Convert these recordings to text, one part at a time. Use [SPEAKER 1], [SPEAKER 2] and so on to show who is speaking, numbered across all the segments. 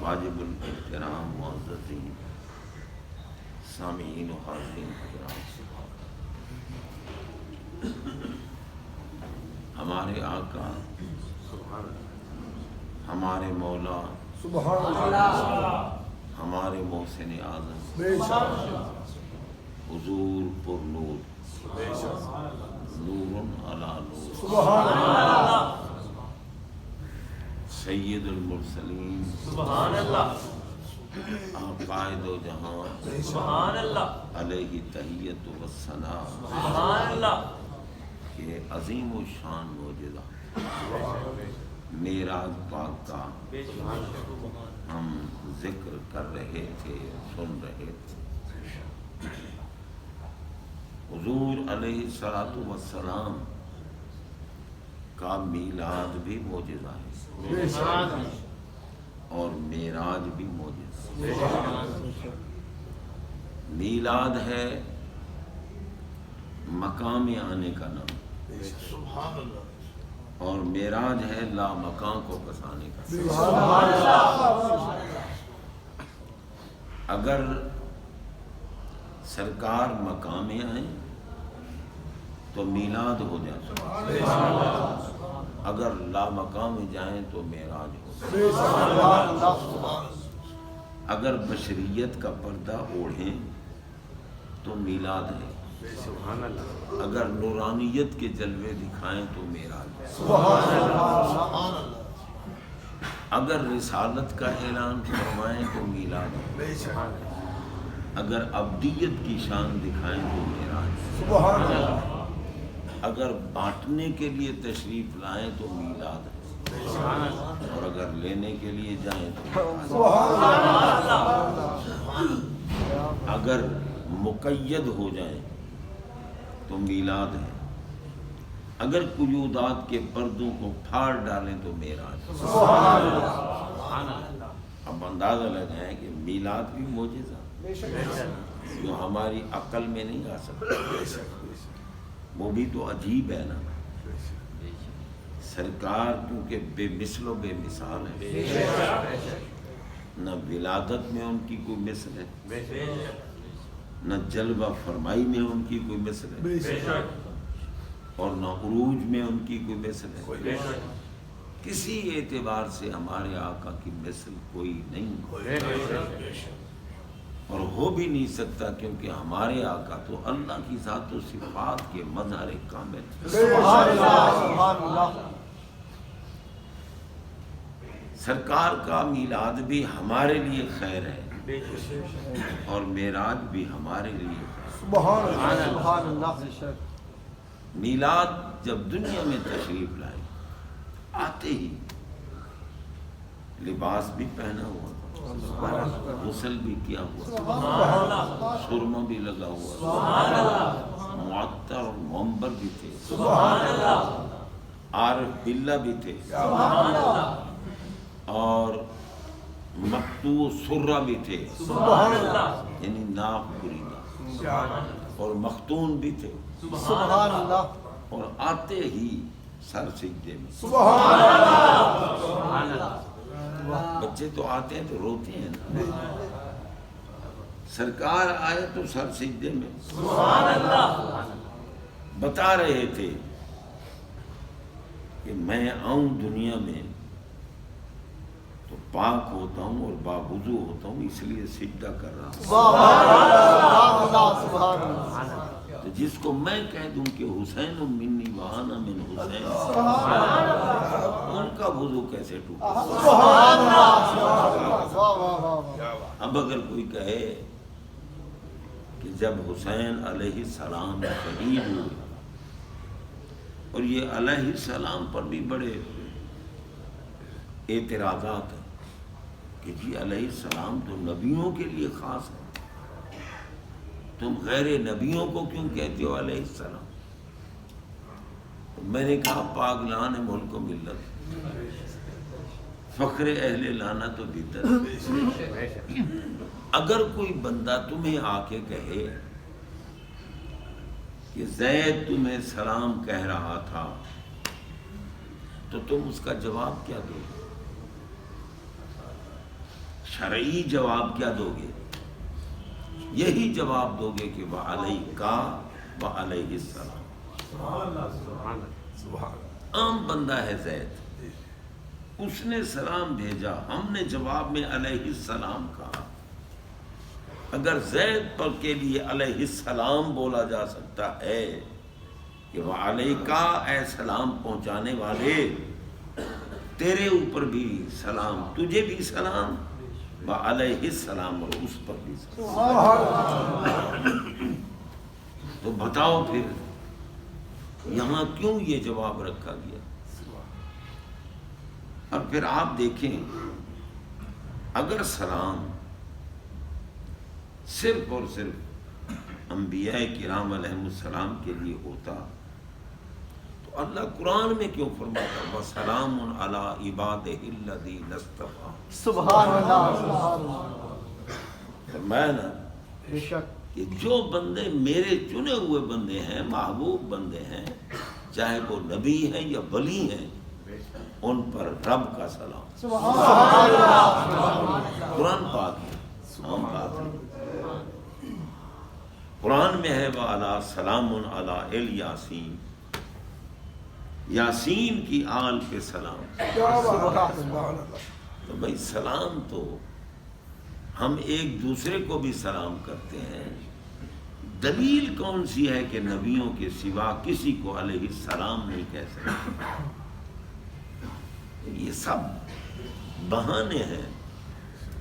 [SPEAKER 1] واجب الاحترام معززین سامعین و حاضرین کرام، ہمارے آقا ہمارے مولا ہمارے محسن اعظم حضور پر نور نور علی نور سید المرسلین آپ قائد و جہاں علیہ تحیت و ثنا کہ عظیم و شان معجزہ معراج پاک کا ہم ذکر کر رہے تھے، سن رہے تھے۔ حضور علیہ الصلوۃ والسلام کا میلاد بھی معجزہ ہے اور معراج بھی معجزہ۔ میلاد ہے مقام آنے کا نام، اور معراج ہے لا مکان کو بسانے کا۔ اگر سرکار مقام میں آئیں تو میلاد ہو جاتا، اگر لا مقام میں جائیں تو معراج ہو۔ اگر بشریت کا پردہ اوڑھیں تو میلاد ہے، اگر نورانیت کے جلوے دکھائیں تو معراج ہے، اگر رسالت کا اعلان فرمائیں تو میلاد ہے، اگر ابدیت کی شان دکھائیں تو معراج ہے، اگر بانٹنے کے لیے تشریف لائیں تو میلاد ہے، اور اگر لینے کے لیے جائیں تو اگر مقید ہو جائیں تو میلاد ہے، اگر قیودات کے پردوں کو پھاڑ ڈالیں تو معراج ہے۔ اب اندازہ لگائیں کہ میلاد بھی معجزہ جو ہماری عقل میں نہیں آ سکتا، وہ بھی تو عجیب ہے نا۔ سرکار کیونکہ بے مثل و بے مثال ہے، نہ ولادت میں ان کی کوئی مثل ہے، نہ جلوہ فرمائی میں ان کی کوئی مثل ہے، اور نہ عروج میں ان کی کوئی مثل ہے۔ کسی اعتبار سے ہمارے آقا کی مثل کوئی نہیں، اور ہو بھی نہیں سکتا، کیونکہ ہمارے آقا تو اللہ کی ذات و صفات کے مظہر کامل۔ سرکار کا میلاد بھی ہمارے لیے خیر ہے اور معراج بھی ہمارے لیے خیر۔ میلاد جب دنیا میں تشریف لائے، آتے ہی لباس بھی پہنا ہوا، غسل بھی کیا ہوا، سرما بھی لگا ہوا، معطر اور منبر بھی تھے، عارف باللہ بھی تھے، اور مقطوع سرہ بھی تھے، یعنی ناک بریدہ، اور مختون بھی تھے، اور آتے ہی سر سجدے میں۔ بچے تو آتے ہیں تو روتے ہیں نا، سرکار آئے تو سر سجدے میں۔ بتا رہے تھے کہ میں آؤں دنیا میں تو پاک ہوتا ہوں اور باوضو ہوتا ہوں، اس لیے سجدہ کر رہا ہوں۔ تو جس کو میں کہہ دوں کہ حسین منی وہانا من حسین، ان کا وضو کیسے ٹوٹا؟ اب اگر کوئی کہے کہ جب حسین علیہ السلام شہید ہوئے، اور یہ علیہ السلام پر بھی بڑے اعتراضات ہیں کہ جی علیہ السلام تو نبیوں کے لیے خاص ہے، تم غیر نبیوں کو کیوں کہتے ہو علیہ السلام؟ میں نے کہا پاگلان ملک و ملت، فخر اہل لعنت و بدعت۔ اگر کوئی بندہ تمہیں آ کے کہے کہ زید تمہیں سلام کہہ رہا تھا تو تم اس کا جواب کیا دو؟ شرعی جواب کیا دو گے؟ یہی جواب دو گے کہ وعلیکا وعلیہ السلام. عام بندہ ہے زید، اس نے سلام بھیجا، ہم نے جواب میں علیہ السلام کہا. اگر زید پر کے لیے علیہ السلام بولا جا سکتا ہے کہ وعلیکا اے سلام پہنچانے والے، تیرے اوپر بھی سلام، تجھے بھی سلام، وعلیہ السلام، اور اس پر بھی سلام. تو بتاؤ پھر یہاں کیوں یہ جواب رکھا گیا؟ اور پھر آپ دیکھیں، اگر سلام صرف اور صرف انبیاء کرام علیہ السلام کے لیے ہوتا تو اللہ قرآن میں کیوں فرماتا وَسَلَامٌ عَلَىٰ عِبَادِهِ الَّذِينَ اصْطَفَىٰ؟
[SPEAKER 2] سبحان اللہ، سبحان اللہ.
[SPEAKER 1] فرمایا نا
[SPEAKER 2] بے شک
[SPEAKER 1] کہ جو بندے میرے چنے ہوئے بندے ہیں، محبوب بندے ہیں، چاہے وہ نبی ہیں یا ولی ہیں، ان پر رب کا سلام.
[SPEAKER 2] سبحان اللہ.
[SPEAKER 1] قرآن پاک ہے، ہم پاک ہیں. قرآن میں ہے وَعَلَىٰ سَلَامٌ عَلَىٰ الْيَاسِينَ، یاسین کی آل پہ سلام. تو بھائی سلام تو ہم ایک دوسرے کو بھی سلام کرتے ہیں، دلیل کون سی ہے کہ نبیوں کے سوا کسی کو علیہ السلام نہیں کہہ سکتے؟ یہ سب بہانے ہیں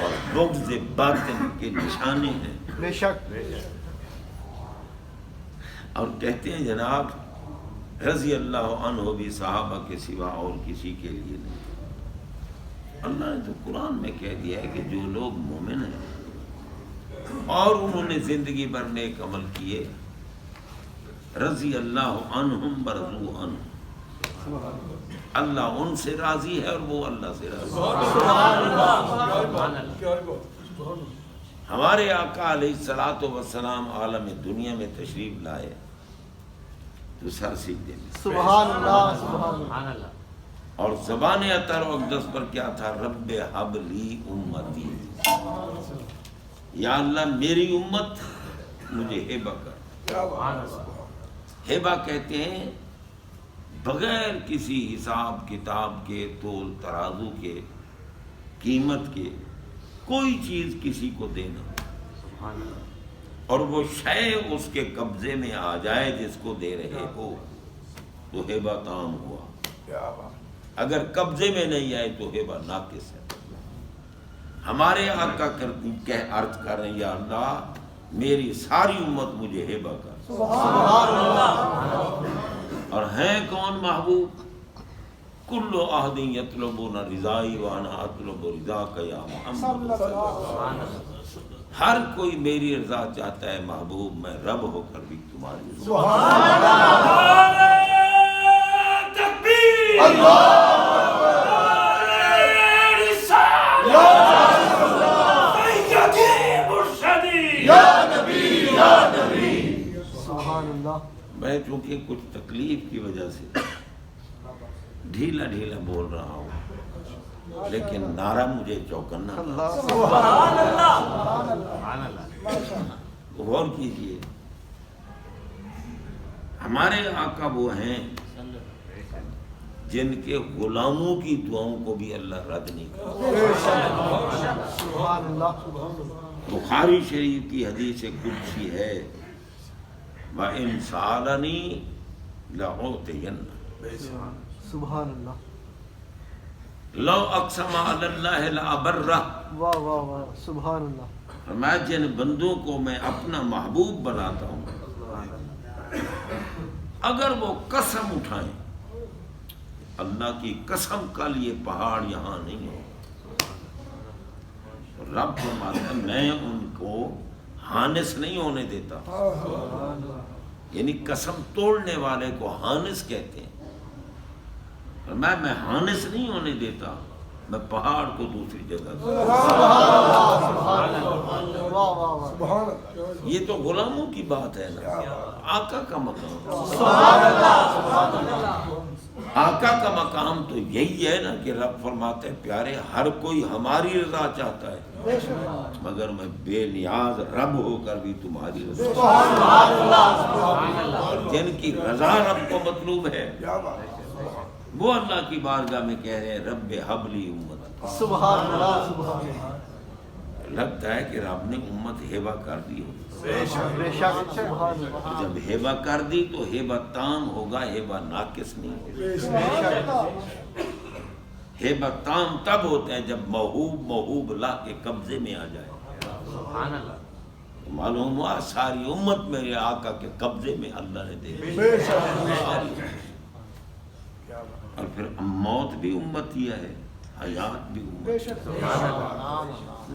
[SPEAKER 1] اور بغض باطن کے نشانے ہیں.
[SPEAKER 2] بے شک.
[SPEAKER 1] اور کہتے ہیں جناب رضی اللہ عنہ بھی صحابہ کے سوا اور کسی کے لیے نہیں. اللہ نے تو قرآن میں کہہ دیا ہے کہ جو لوگ مومن ہیں اور انہوں نے زندگی بھر نیک عمل کیے، رضی اللہ عنہم برضوا عنہ، اللہ ان سے راضی ہے اور وہ اللہ سے راضی ہے. ہمارے آقا علیہ الصلوۃ والسلام عالم دنیا میں تشریف لائے تو سر سجدے میں،
[SPEAKER 2] سبحان اللہ، سبحان اللہ.
[SPEAKER 1] اور زبان اطہر و اقدس پر کیا تھا؟ رب ہب لی امتی، یا اللہ میری امت مجھے ہبہ کر. ہبہ کہتے ہیں بغیر کسی حساب کتاب کے، تول ترازو کے، قیمت کے، کوئی چیز کسی کو دینا اور وہ شے اس کے قبضے میں آ جائے جس کو دے رہے ہو تو ہبہ تام ہوا. اگر قبضے میں نہیں آئے تو ہبہ ناقص ہے. ہمارے آقا عرض کر رہے ہیں یا اللہ میری ساری امت مجھے ہبہ کر.
[SPEAKER 2] سبحان اللہ.
[SPEAKER 1] اور ہیں کون محبوب؟ کل احد یطلبون رضائی وانا اطلب رضاک یا محمد. ہر کوئی میری رضا چاہتا ہے محبوب، میں رب ہو کر بھی تمہاری.
[SPEAKER 2] سبحان اللہ.
[SPEAKER 1] تکبیر.
[SPEAKER 2] اللہ. سبحان اللہ.
[SPEAKER 1] میں چونکہ کچھ تکلیف کی وجہ سے ڈھیلا ڈھیلا بول رہا ہوں، لیکن نعرہ مجھے چوکنا.
[SPEAKER 2] سبحان اللہ.
[SPEAKER 1] غور کیجئے، ہمارے آقا وہ ہیں جن کے غلاموں کی دعاؤں کو بھی اللہ رد نہیں کرتا.
[SPEAKER 2] سبحان اللہ.
[SPEAKER 1] بخاری شریف کی حدیث قدسی ہے وَإِنْ سَأَلَنِي لَأُعْطِيَنَّهُ.
[SPEAKER 2] سبحان اللہ.
[SPEAKER 1] لو اقسم علی اللہ لأبرہ.
[SPEAKER 2] واہ واہ واہ. سبحان اللہ.
[SPEAKER 1] میں جن بندوں کو میں اپنا محبوب بناتا ہوں، اگر وہ قسم اٹھائیں، اللہ کی قسم کل یہ پہاڑ یہاں نہیں ہو، رب فرماتا ہے میں ان کو ہانس نہیں ہونے دیتا. یعنی قسم توڑنے والے کو ہانس کہتے ہیں. میں ہانس نہیں ہونے دیتا، میں پہاڑ کو دوسری جگہ. یہ تو غلاموں کی بات ہے نا، آقا کا مقام. آقا کا مقام تو یہی ہے نا کہ رب فرماتے ہیں پیارے ہر کوئی ہماری رضا چاہتا ہے مگر میں بے نیاز رب ہو کر بھی تمہاری رضا، جن کی رضا رب کو مطلوب ہے وہ اللہ کی بارگاہ میں کہہ رہے ہیں رب حبلی امت۔
[SPEAKER 2] سبحان اللہ سبحان اللہ۔
[SPEAKER 1] لگتا ہے کہ رب نے امت ہیبہ کر دی ہو،
[SPEAKER 2] بے شک سبحان اللہ۔
[SPEAKER 1] جب ہیبہ کر دی تو ہیبہ تام ہوگا، ہیبہ ناقص نہیں ہوگا۔ ہیبہ تام تب ہوتا ہے جب موہوب اللہ کے قبضے میں آ جائے۔
[SPEAKER 3] سبحان اللہ۔
[SPEAKER 1] معلوم ہوا ساری امت میرے آقا کے قبضے میں اللہ نے دے دی، اور پھر موت بھی امت ہی ہے، حیات بھی امت۔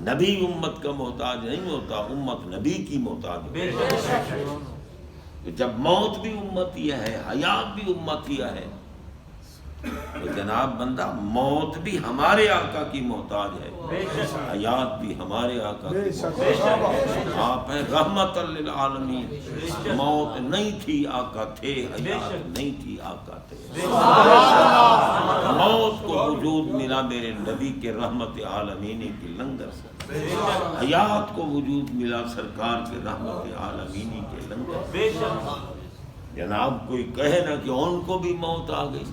[SPEAKER 1] نبی امت کا محتاج نہیں ہوتا، امت نبی کی محتاج ہوتی ہے۔ جب موت بھی امت ہی ہے، حیات بھی امت ہی ہے، تو جناب بندہ موت بھی ہمارے آقا کی محتاج ہے، حیات بھی ہمارے آقا کی محتاج ہے۔ آپ ہیں رحمت للعالمین، موت نہیں تھی آقا تھے، حیات نہیں تھی آقا تھے۔ موت کو وجود ملا میرے نبی کے رحمت عالمینی کی لنگر سے، حیات کو وجود ملا سرکار کے رحمت عالمینی کے لنگر سے۔ جناب کوئی کہے نا کہ ان کو بھی موت آ گئی،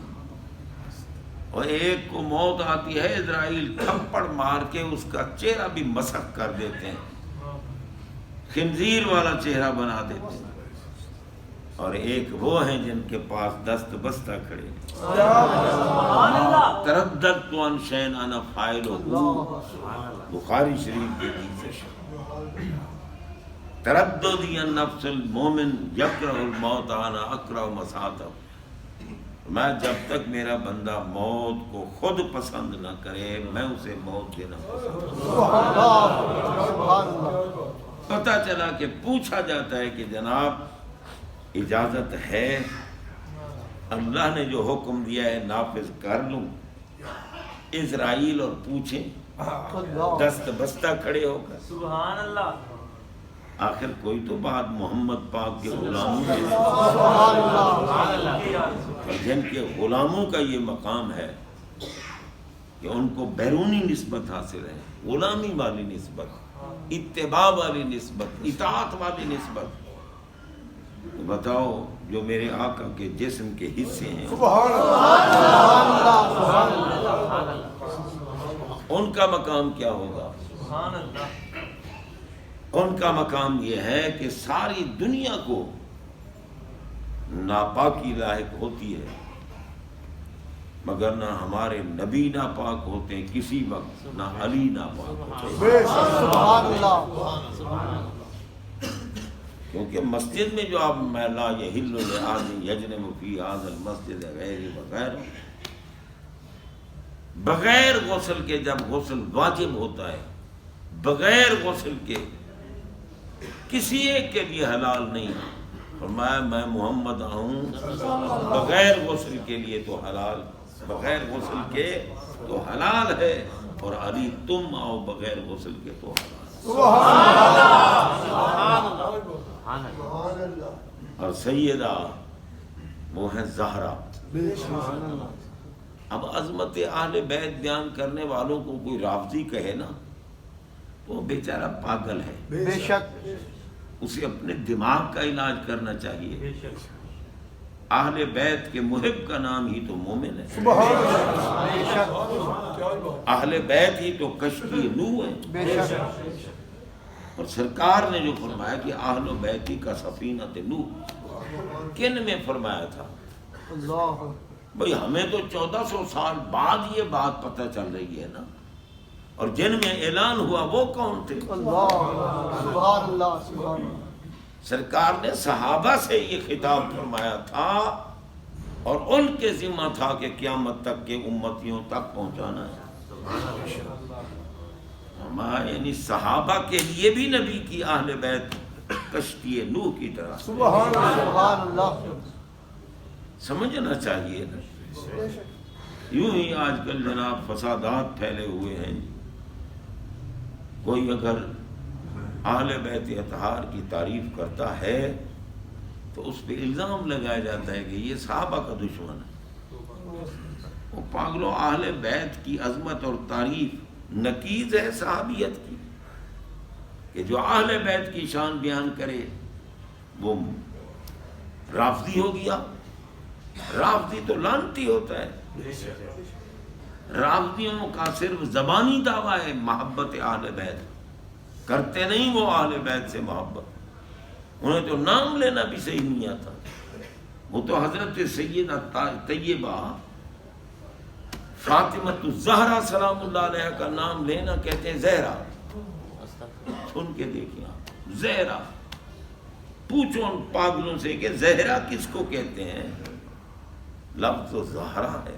[SPEAKER 1] اور ایک کو موت آتی ہے اسرائیل تھپڑ مار کے اس کا چہرہ بھی مسخ کر دیتے ہیں، خنزیر والا چہرہ بنا دیتے ہیں، اور ایک وہ ہیں جن کے پاس دست بستہ کھڑے ہیں۔ ترددت عن شیء انا فاعلہ، بخاری شریف کے حدیث ہے، ترددی عن نفس المومن یکرہ الموت انا اکرہ مساتہ۔ میں جب تک میرا بندہ موت کو خود پسند نہ کرے میں اسے موت دینا پسند کروں۔ پتہ چلا کہ پوچھا جاتا ہے کہ جناب اجازت ہے، اللہ نے جو حکم دیا ہے نافذ کر لوں؟ اسرائیل اور پوچھیں دست بستہ کھڑے ہو کر،
[SPEAKER 3] سبحان اللہ۔
[SPEAKER 1] آخر کوئی تو بات محمد پاک کے غلاموں کے جن کے غلاموں کا یہ مقام ہے کہ ان کو بیرونی نسبت حاصل ہے، غلامی والی نسبت، اتباع والی نسبت، اطاعت والی نسبت۔ بتاؤ جو میرے آقا کے جسم کے حصے ہیں ان کا مقام کیا ہوگا؟
[SPEAKER 3] سبحان اللہ۔
[SPEAKER 1] ان کا مقام یہ ہے کہ ساری دنیا کو ناپاکی لاحق ہوتی ہے مگر نہ ہمارے نبی ناپاک ہوتے ہیں کسی وقت، نہ علی ناپاک ہوتے ہیں، کیونکہ مسجد میں جو آپ لا یحل لأحد یجنب فی ھذا المسجد غیر بغیر، بغیر غسل کے جب غسل واجب ہوتا ہے، بغیر غسل کے کسی ایک کے لیے حلال نہیں، فرمایا میں محمد آؤں بغیر غسل کے لیے تو حلال، بغیر غسل کے تو حلال ہے، اور علی تم آؤ بغیر غسل کے تو حلال۔ اور سیدہ وہ ہیں زہرا۔ اب عظمت اہل بیت بیان کرنے والوں کو کوئی رافضی کہے نا وہ بیچارہ پاگل ہے،
[SPEAKER 2] بے شک
[SPEAKER 1] اسے اپنے دماغ کا علاج کرنا چاہیے۔ اہل بیت کے محب کا نام ہی تو مومن ہے،
[SPEAKER 2] بے شک
[SPEAKER 1] اہل بیت ہی تو کشتی نوح ہے،
[SPEAKER 2] بے شک
[SPEAKER 1] اور سرکار نے جو فرمایا کہ اہل بیت کا سفینۃ نوح کن میں فرمایا تھا؟
[SPEAKER 2] اللہ
[SPEAKER 1] بھئی ہمیں تو 1400 سال بعد یہ بات پتہ چل رہی ہے نا، اور جن میں اعلان ہوا وہ کون تھے؟
[SPEAKER 2] اللہ سبحان اللہ سبحان اللہ۔
[SPEAKER 1] سرکار نے صحابہ سے یہ خطاب فرمایا تھا اور ان کے ذمہ تھا کہ قیامت تک کے امتیوں تک پہنچانا ہے۔ یعنی صحابہ کے لیے بھی نبی کی اہل بیت کشتی نوح کی طرح
[SPEAKER 2] سبحان اللہ۔
[SPEAKER 1] سمجھنا چاہیے نا۔ یوں ہی آج کل جناب فسادات پھیلے ہوئے ہیں، کوئی اگر اہل بیت اطہار کی تعریف کرتا ہے تو اس پہ الزام لگایا جاتا ہے کہ یہ صحابہ کا دشمن ہے، وہ پاگلوں، اہل بیت کی عظمت اور تعریف نقیض ہے صحابیت کی، کہ جو اہل بیت کی شان بیان کرے وہ رافضی ہو گیا۔ رافضی تو لعنتی ہوتا ہے۔ رافضیوں کا صرف زبانی دعویٰ ہے محبت اہل بیت، کرتے نہیں وہ اہل بیت سے محبت، انہیں تو نام لینا بھی صحیح نہیں آتا۔ وہ تو حضرت سیدہ طیبہ فاطمہ الزہرا سلام اللہ علیہ کا نام لینا کہتے ہیں زہرا۔ سن کے دیکھیں آپ، زہرا۔ پوچھو ان پاگلوں سے کہ زہرا کس کو کہتے ہیں؟ لفظ تو زہرا ہے،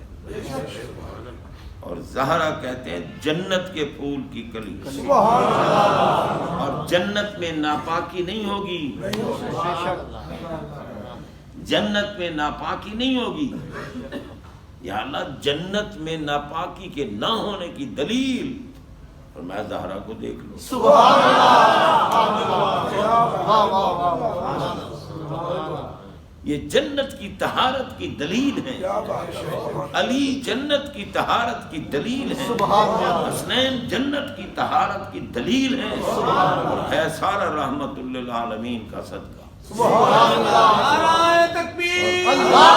[SPEAKER 1] اور زہرا کہتے ہیں جنت کے پھول کی کلی، اور جنت میں ناپاکی نہیں ہوگی، جنت میں ناپاکی نہیں ہوگی۔ یا اللہ جنت میں ناپاکی کے نہ ہونے کی دلیل، اور میں زہرا کو دیکھ لوں۔
[SPEAKER 2] سبحان اللہ،
[SPEAKER 1] یہ جنت کی طہارت کی دلیل ہے، علی جنت کی طہارت کی دلیل ہے، حسنین جنت کی طہارت کی دلیل ہے، اور ہے سارا رحمت للعالمین کا صدقہ۔
[SPEAKER 2] سبحان اللہ،
[SPEAKER 3] نعرہ تکبیر،
[SPEAKER 2] اللہ،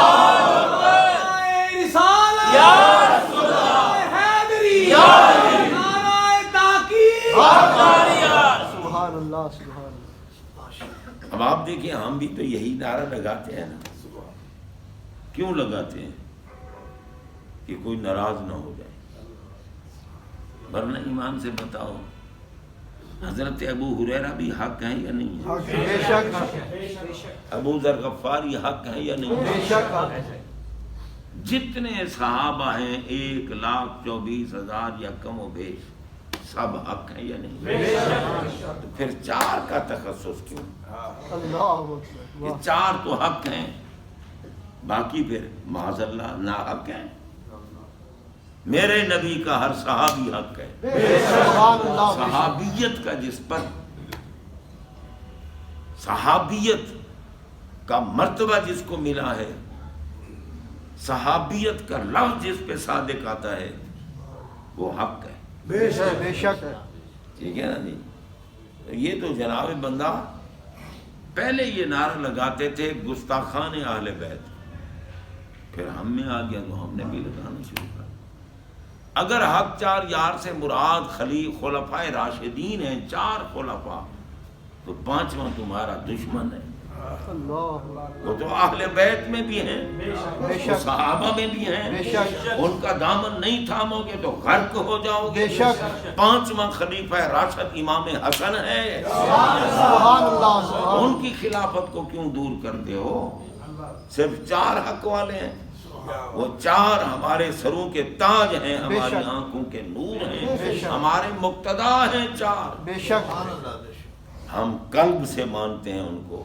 [SPEAKER 3] رسالت،
[SPEAKER 2] یا
[SPEAKER 3] رسول اللہ، حیدری،
[SPEAKER 2] یا
[SPEAKER 3] نعرہ تحقیق،
[SPEAKER 2] سبحان اللہ، سبحان اللہ۔
[SPEAKER 1] اب آپ دیکھیں ہم بھی تو یہی نعرہ لگاتے ہیں نا۔ کیوں لگاتے ہیں؟ کہ کوئی ناراض نہ ہو جائے، ورنہ ایمان سے بتاؤ حضرت ابو ہریرہ بھی حق ہیں یا نہیں ہے؟
[SPEAKER 2] بے شک،
[SPEAKER 1] ابو ذر غفاری حق ہیں یا نہیں
[SPEAKER 2] بے
[SPEAKER 1] ہے؟
[SPEAKER 2] شک،
[SPEAKER 1] جتنے صحابہ ہیں 1,24,000 یا کم و بیش، سب حق ہیں یا نہیں؟ تو پھر چار کا تخصص کیوں؟
[SPEAKER 2] اللہ اکبر،
[SPEAKER 1] یہ چار تو حق ہیں، باقی پھر معاذ اللہ ناحق ہیں۔ میرے نبی کا ہر صحابی حق ہے۔
[SPEAKER 2] سبحان اللہ،
[SPEAKER 1] صحابیت کا جس پر، صحابیت کا مرتبہ جس کو ملا ہے، صحابیت کا لفظ جس پہ صادق آتا ہے، وہ حق ہے۔
[SPEAKER 2] بے شک، بے شک ہے۔
[SPEAKER 1] ٹھیک ہے نا جی؟ یہ تو جناب بندہ پہلے یہ نعرہ لگاتے تھے گستاخان اہل بیت، پھر ہم میں آ گیا تو ہم نے بھی لگانا شروع کر۔ اگر حق چار یار سے مراد خلفائے راشدین ہیں، 4 خلفاء، تو 5واں تمہارا دشمن ہے۔
[SPEAKER 2] اللہ،
[SPEAKER 1] وہ تو اہل بیت میں بھی ہیں،
[SPEAKER 2] بے
[SPEAKER 1] وہ
[SPEAKER 2] شک،
[SPEAKER 1] صحابہ میں بھی
[SPEAKER 2] بے
[SPEAKER 1] ہیں،
[SPEAKER 2] شک،
[SPEAKER 1] ان کا دامن نہیں تھامو گے تو غرق ہو جاؤ گے۔
[SPEAKER 2] بے شک،
[SPEAKER 1] 5واں خلیفہ راشد امام حسن ہے،
[SPEAKER 2] سبحان اللہ، سبحان
[SPEAKER 1] ان کی خلافت کو کیوں دور کرتے ہو؟ صرف 4 حق والے ہیں، وہ 4 ہمارے سروں کے تاج ہیں، ہماری
[SPEAKER 2] شک،
[SPEAKER 1] آنکھوں کے نور
[SPEAKER 2] بے
[SPEAKER 1] ہیں،
[SPEAKER 2] شک،
[SPEAKER 1] ہمارے مقتدا ہیں 4۔
[SPEAKER 2] بے شک،
[SPEAKER 1] ہم قلب سے مانتے ہیں ان کو،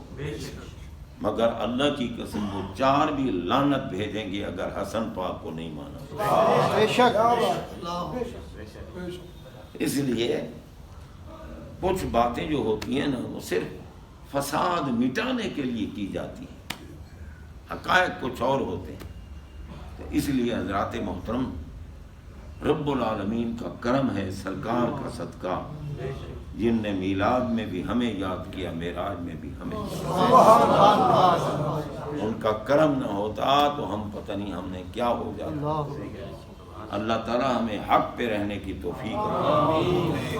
[SPEAKER 1] مگر اللہ کی قسم وہ 4 بھی لعنت بھیجیں گے اگر حسن پاک کو نہیں مانا۔
[SPEAKER 2] بے شک،
[SPEAKER 1] اس لیے کچھ باتیں جو ہوتی ہیں نا وہ صرف فساد مٹانے کے لیے کی جاتی ہیں، حقائق کچھ اور ہوتے ہیں۔ تو اس لیے حضرات محترم، رب العالمین کا کرم ہے، سرکار کا صدقہ، جن نے میلاد میں بھی ہمیں یاد کیا، معراج میں بھی ہمیں یاد کیا۔ ان کا کرم نہ ہوتا تو ہم پتہ نہیں ہم نے کیا ہو جاتا۔
[SPEAKER 2] اللہ،
[SPEAKER 1] اللہ تعالی ہمیں حق پہ رہنے کی توفیق عطا فرمائے۔